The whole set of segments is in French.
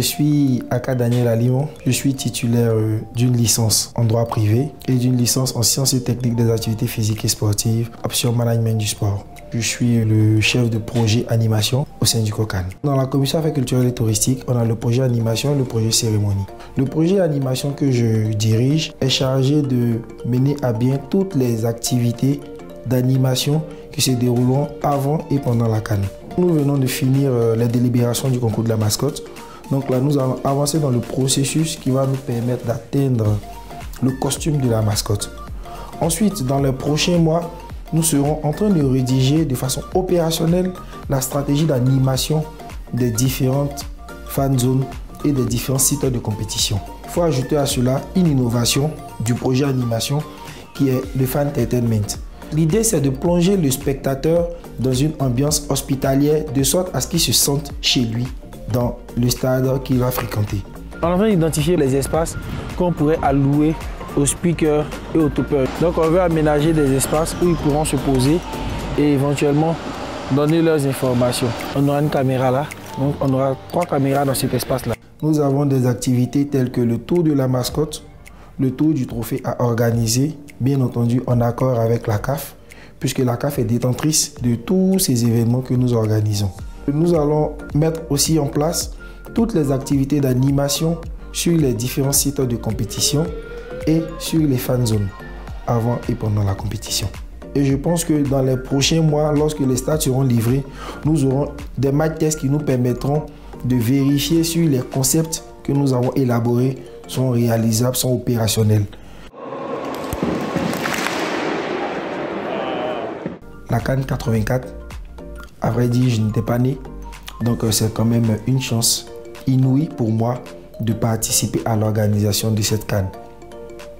suis Aka Daniel Alimon. Je suis titulaire d'une licence en droit privé et d'une licence en sciences et techniques des activités physiques et sportives, option management du sport. Je suis le chef de projet animation au sein du COCAN. Dans la commission affaires culturelles et touristiques, on a le projet animation et le projet cérémonie. Le projet animation que je dirige est chargé de mener à bien toutes les activités d'animation qui se dérouleront avant et pendant la CAN. Nous venons de finir les délibérations du concours de la mascotte. Donc là, nous allons avancer dans le processus qui va nous permettre d'atteindre le costume de la mascotte. Ensuite, dans les prochains mois, nous serons en train de rédiger de façon opérationnelle la stratégie d'animation des différentes fan zones et des différents sites de compétition. Il faut ajouter à cela une innovation du projet animation qui est le fan entertainment. L'idée, c'est de plonger le spectateur dans une ambiance hospitalière de sorte à ce qu'il se sente chez lui dans le stade qu'il va fréquenter. On va identifier les espaces qu'on pourrait allouer aux speakers et aux toppers. Donc on veut aménager des espaces où ils pourront se poser et éventuellement donner leurs informations. On aura une caméra là, donc on aura 3 caméras dans cet espace-là. Nous avons des activités telles que le tour de la mascotte, le tour du trophée à organiser, bien entendu en accord avec la CAF, puisque la CAF est détentrice de tous ces événements que nous organisons. Nous allons mettre aussi en place toutes les activités d'animation sur les différents sites de compétition et sur les fan zones avant et pendant la compétition. Et je pense que dans les prochains mois, lorsque les stades seront livrés, nous aurons des match tests qui nous permettront de vérifier si les concepts que nous avons élaborés sont réalisables, sont opérationnels. La CAN 84, à vrai dire, je n'étais pas né, donc c'est quand même une chance inouïe pour moi de participer à l'organisation de cette CAN.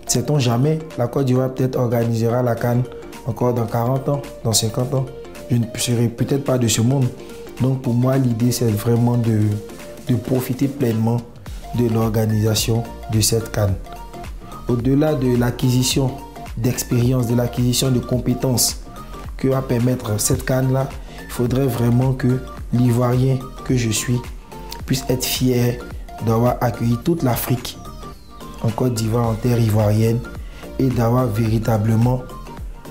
Sait-on jamais, la Côte d'Ivoire peut-être organisera la CAN encore dans 40 ans, dans 50 ans. Je ne serai peut-être pas de ce monde. Donc pour moi, l'idée, c'est vraiment de profiter pleinement de l'organisation de cette CAN. Au-delà de l'acquisition d'expérience, de l'acquisition de compétences que va permettre cette CAN-là, il faudrait vraiment que l'Ivoirien que je suis puisse être fier d'avoir accueilli toute l'Afrique en Côte d'Ivoire, en terre ivoirienne, et d'avoir véritablement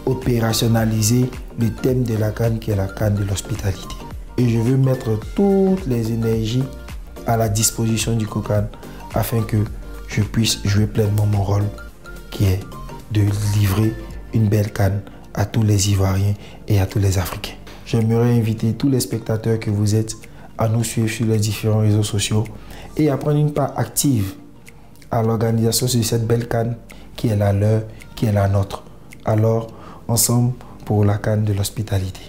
opérationnalisé le thème de la CAN qui est la CAN de l'hospitalité. Et je veux mettre toutes les énergies à la disposition du COCAN afin que je puisse jouer pleinement mon rôle qui est de livrer une belle CAN à tous les Ivoiriens et à tous les Africains. J'aimerais inviter tous les spectateurs que vous êtes à nous suivre sur les différents réseaux sociaux et à prendre une part active à l'organisation de cette belle CAN qui est la leur, qui est la nôtre. Alors, ensemble pour la CAN de l'hospitalité.